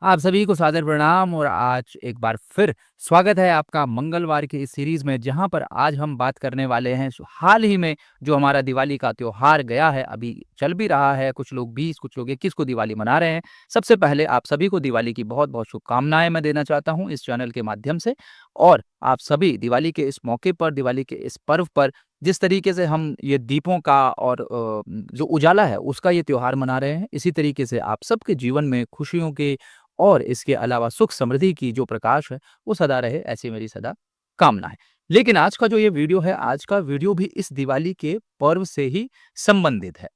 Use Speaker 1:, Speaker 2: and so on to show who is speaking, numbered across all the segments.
Speaker 1: आप सभी को सादर प्रणाम और आज एक बार फिर स्वागत है आपका मंगलवार की इस सीरीज में जहां पर आज हम बात करने वाले हैं हाल ही में जो हमारा दिवाली का त्योहार गया है, अभी चल भी रहा है। कुछ लोग 20, कुछ लोग 21 को दिवाली मना रहे हैं। सबसे पहले आप सभी को दिवाली की बहुत बहुत शुभकामनाएं मैं देना चाहता हूं इस चैनल के माध्यम से। और आप सभी दिवाली के इस मौके पर, दिवाली के इस पर्व पर जिस तरीके से हम ये दीपों का और जो उजाला है उसका ये त्योहार मना रहे हैं, इसी तरीके से आप सबके जीवन में खुशियों के और इसके अलावा सुख समृद्धि की जो प्रकाश है वो सदा रहे, ऐसी मेरी सदा कामना है। लेकिन आज का जो ये वीडियो है, आज का वीडियो भी इस दिवाली के पर्व से ही संबंधित है।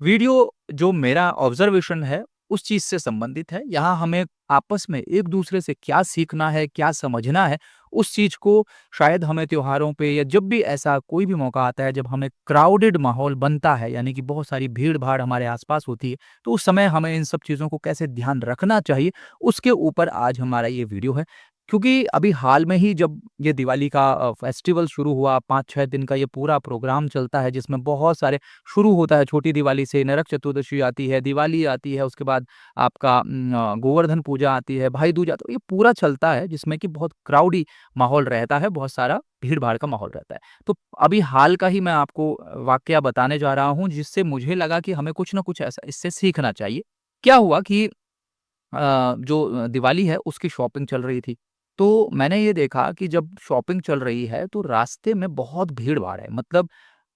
Speaker 1: वीडियो जो मेरा ऑब्जर्वेशन है उस चीज से संबंधित है। यहाँ हमें आपस में एक दूसरे से क्या सीखना है, क्या समझना है, उस चीज को शायद हमें त्योहारों पे या जब भी ऐसा कोई भी मौका आता है जब हमें क्राउडेड माहौल बनता है, यानी कि बहुत सारी भीड़ भाड़ हमारे आसपास होती है, तो उस समय हमें इन सब चीजों को कैसे ध्यान रखना चाहिए उसके ऊपर आज हमारा ये वीडियो है। क्योंकि अभी हाल में ही जब ये दिवाली का फेस्टिवल शुरू हुआ, 5-6 दिन का ये पूरा प्रोग्राम चलता है जिसमें बहुत सारे शुरू होता है छोटी दिवाली से, नरक चतुर्दशी आती है, दिवाली आती है, उसके बाद आपका गोवर्धन पूजा आती है, भाई दूज आता है, ये पूरा चलता है जिसमें कि बहुत क्राउडी माहौल रहता है, बहुत सारा भीड़-भाड़ का माहौल रहता है। तो अभी हाल का ही मैं आपको वाकया बताने जा रहा हूँ जिससे मुझे लगा कि हमें कुछ न कुछ ऐसा इससे सीखना चाहिए। क्या हुआ कि जो दिवाली है उसकी शॉपिंग चल रही थी। तो मैंने ये देखा कि जब शॉपिंग चल रही है तो रास्ते में बहुत भीड़-भाड़ है। मतलब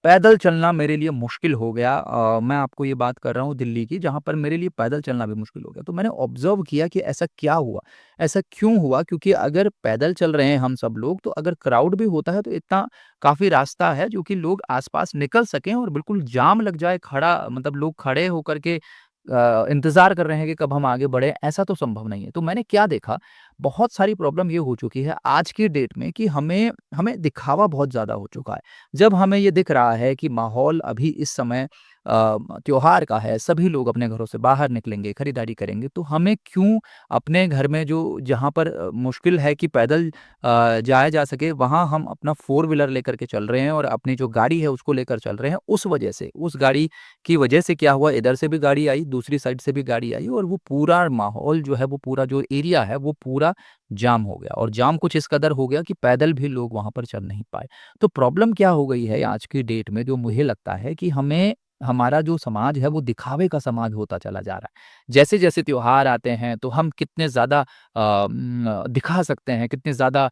Speaker 1: पैदल चलना मेरे लिए मुश्किल हो गया। मैं आपको ये बात कर रहा हूँ दिल्ली की, जहाँ पर मेरे लिए पैदल चलना भी मुश्किल हो गया। तो मैंने ऑब्ज़र्व किया कि ऐसा क्या हुआ? ऐसा क्यों हुआ? क्योंकि अगर पैदल चल रहे हैं हम सब लोग, तो अगर क्राउड भी होता है तो इतना काफ़ी रास्ता है जो कि लोग आस-पास निकल सकें और बिल्कुल जाम लग जाए, खड़ा मतलब लोग खड़े होकर के इंतज़ार कर रहे हैं कि कब हम आगे बढ़ें, ऐसा तो संभव नहीं है। तो मैंने क्या देखा, बहुत सारी प्रॉब्लम ये हो चुकी है आज की डेट में कि हमें हमें दिखावा बहुत ज़्यादा हो चुका है। जब हमें ये दिख रहा है कि माहौल अभी इस समय त्योहार का है, सभी लोग अपने घरों से बाहर निकलेंगे, खरीदारी करेंगे, तो हमें क्यों अपने घर में जो जहाँ पर मुश्किल है कि पैदल जाया जा सके, वहाँ हम अपना फ़ोर व्हीलर लेकर के चल रहे हैं और अपनी जो गाड़ी है उसको लेकर चल रहे हैं। उस वजह से, उस गाड़ी की वजह से क्या हुआ, इधर से भी गाड़ी आई, दूसरी साइड से भी गाड़ी आई और वो पूरा माहौल जो है, वो पूरा जो एरिया है, वो पूरा जाम हो गया और जाम कुछ इस कदर हो गया कि पैदल भी लोग वहाँ पर चल नहीं पाए। तो प्रॉब्लम क्या हो गई है आज की डेट में, जो मुझे लगता है कि हमें हमारा जो समाज है वो दिखावे का समाज होता चला जा रहा है। जैसे-जैसे त्योहार आते हैं तो हम कितने ज़्यादा दिखा सकते हैं, कितने ज़्यादा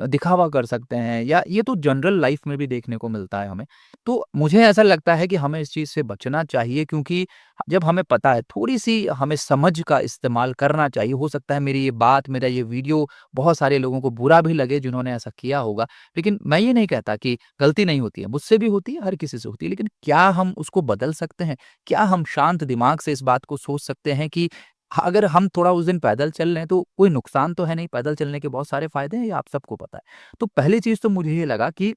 Speaker 1: दिखावा कर सकते हैं, या ये तो जनरल लाइफ़ में भी देखने को मिलता है हमें। तो मुझे ऐसा लगता है कि हमें इस चीज़ से बचना चाहिए, क्योंकि जब हमें पता है, थोड़ी-सी हमें समझ का इस्तेमाल करना चाहिए। हो सकता है मेरी ये बात, मेरा ये वीडियो बहुत सारे लोगों को बुरा भी लगे जिन्होंने ऐसा किया होगा। लेकिन मैं ये नहीं कहता कि गलती नहीं होती है, मुझसे भी होती है, हर किसी से होती है। लेकिन क्या हम उसको बदल सकते हैं? क्या हम शांत दिमाग से इस बात को सोच सकते हैं कि अगर हम थोड़ा उस दिन पैदल चल रहे हैं तो कोई नुकसान तो है नहीं, पैदल चलने के बहुत सारे फ़ायदे हैं, ये आप सबको पता है। तो पहली चीज़ तो मुझे ये लगा कि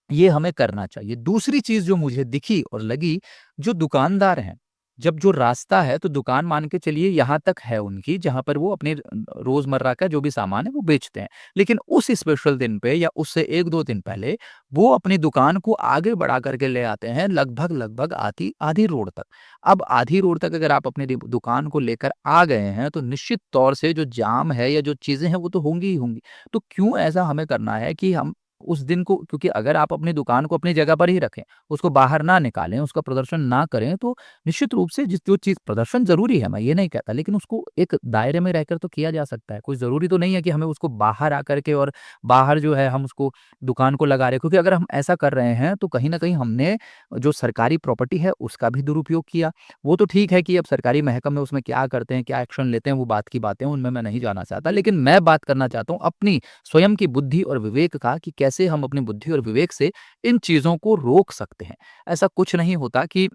Speaker 1: ये हमें करना चाहिए। दूसरी चीज़ जो मुझे दिखी और लगी, जो दुकानदार हैं, जब जो रास्ता है तो दुकान मान के चलिए यहाँ तक है उनकी, जहाँ पर वो अपने रोज़मर्रा का जो भी सामान है वो बेचते हैं। लेकिन उस स्पेशल दिन पे या उससे 1-2 दिन पहले वो अपनी दुकान को आगे बढ़ा कर के ले आते हैं लगभग-लगभग आधी आधी रोड तक। अब आधी रोड तक अगर आप अपनी दुकान को लेकर आ गए हैं तो निश्चित तौर से जो जाम है या जो चीज़ें हैं वो तो होंगी ही होंगी। तो क्यों ऐसा हमें करना है कि हम उस दिन को, क्योंकि अगर आप अपनी दुकान को अपनी जगह पर ही रखें, उसको बाहर ना निकालें, उसका प्रदर्शन ना करें, तो निश्चित रूप से जिस जो चीज़ प्रदर्शन ज़रूरी है, मैं ये नहीं कहता, लेकिन उसको एक दायरे में रहकर तो किया जा सकता है। कोई ज़रूरी तो नहीं है कि हमें उसको बाहर आकर के और बाहर जो है हम उसको दुकान को लगा रहे हैं, क्योंकि अगर हम ऐसा कर रहे हैं, तो कहीं न कहीं हमने जो सरकारी प्रॉपर्टी है, उसका भी दुरुपयोग किया। वो तो ठीक है कि अब सरकारी महकमे उसमें क्या करते हैं, क्या एक्शन लेते हैं, वो बात की बातें हैं, उनमें मैं नहीं जाना चाहता। लेकिन मैं बात करना चाहता हूँ अपनी स्वयं की बुद्धि और विवेक का, कि कैसे हम अपनी बुद्धि और विवेक से इन चीज़ों को रोक सकते हैं। ऐसा कुछ नहीं होता कि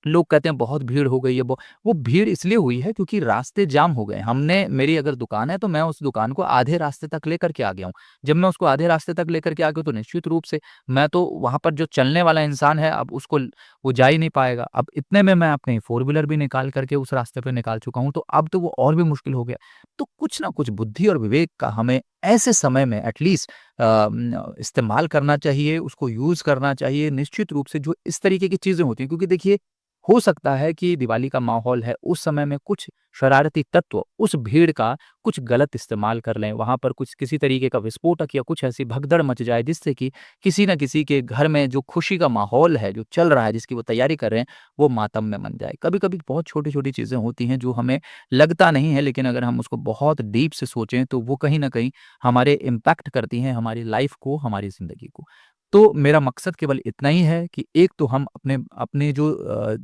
Speaker 1: लोग कहते हैं बहुत भीड़ हो गई है, वो भीड़ इसलिए हुई है क्योंकि रास्ते जाम हो गए। हमने मेरी अगर दुकान है तो मैं उस दुकान को आधे रास्ते तक लेकर के आ गया हूँ। जब मैं उसको आधे रास्ते तक लेकर के आ गया हूँ तो निश्चित रूप से मैं तो वहाँ पर जो चलने वाला इंसान है, अब उसको वो जा ही नहीं पाएगा। अब इतने में मैं अपनी फ़ोर व्हीलर भी निकाल करके उस रास्ते पे निकाल चुका हूँ, तो अब तो वो और भी मुश्किल हो गया। तो कुछ ना कुछ बुद्धि और विवेक का हमें ऐसे समय में एटलीस्ट इस्तेमाल करना चाहिए, उसको यूज़ करना चाहिए। निश्चित रूप से जो इस तरीके की चीज़ें होती हैं, क्योंकि देखिए हो सकता है कि दिवाली का माहौल है, उस समय में कुछ शरारती तत्व उस भीड़ का कुछ गलत इस्तेमाल कर लें, वहाँ पर कुछ किसी तरीके का विस्फोटक या कुछ ऐसी भगदड़ मच जाए जिससे कि किसी न किसी के घर में जो खुशी का माहौल है, जो चल रहा है, जिसकी वो तैयारी कर रहे हैं, वो मातम में मन जाए। कभी-कभी बहुत छोटी-छोटी चीज़ें होती हैं जो हमें लगता नहीं है, लेकिन अगर हम उसको बहुत डीप से सोचें तो वो कहीं न कहीं हमारे इम्पैक्ट करती हैं हमारी लाइफ़ को, हमारी ज़िंदगी को। तो मेरा मकसद केवल इतना ही है कि एक तो हम अपने अपने जो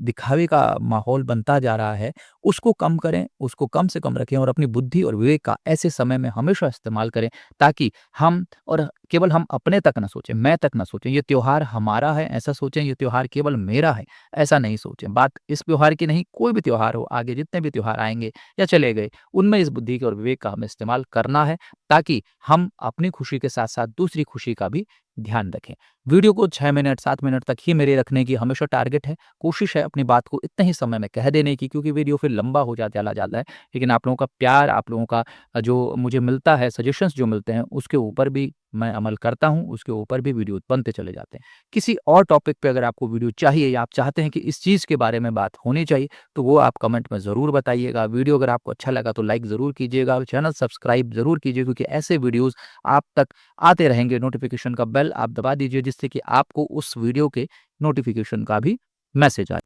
Speaker 1: दिखावे का माहौल बनता जा रहा है, उसको कम करें, उसको कम से कम रखें और अपनी बुद्धि और विवेक का ऐसे समय में हमेशा इस्तेमाल करें ताकि हम और केवल हम अपने तक ना सोचें, मैं तक ना सोचें, ये त्योहार हमारा है ऐसा सोचें, ये त्योहार केवल मेरा है, ऐसा नहीं सोचें। बात इस त्योहार की नहीं, कोई भी त्योहार हो, आगे जितने भी त्योहार आएँगे या चले गए, उनमें इस बुद्धि के और विवेक का हमें इस्तेमाल करना है ताकि हम अपनी खुशी के साथ-साथ दूसरी खुशी का भी ध्यान रखें। वीडियो को 6 मिनट, 7 मिनट तक ही मेरे रखने की हमेशा टारगेट है। कोशिश है अपनी बात को इतने ही समय में कह देने की क्योंकि वीडियो फिर लंबा हो जा चला जाता है। लेकिन आप लोगों का प्यार, आप लोगों का जो मुझे मिलता है, सजेशंस जो मिलते हैं, उसके ऊपर भी मैं अमल करता हूँ, उसके ऊपर भी वीडियो बनते चले जाते हैं। किसी और टॉपिक पे अगर आपको वीडियो चाहिए या आप चाहते हैं कि इस चीज़ के बारे में बात होनी चाहिए, तो वो आप कमेंट में ज़रूर बताइएगा। वीडियो अगर आपको अच्छा लगा तो लाइक ज़रूर कीजिएगा, चैनल सब्सक्राइब ज़रूर कीजिए क्योंकि ऐसे वीडियोज़ आप तक आते रहेंगे। नोटिफ़िकेशन का बेल आप दबा दीजिए जिससे कि आपको उस वीडियो के नोटिफ़िकेशन का भी मैसेज आ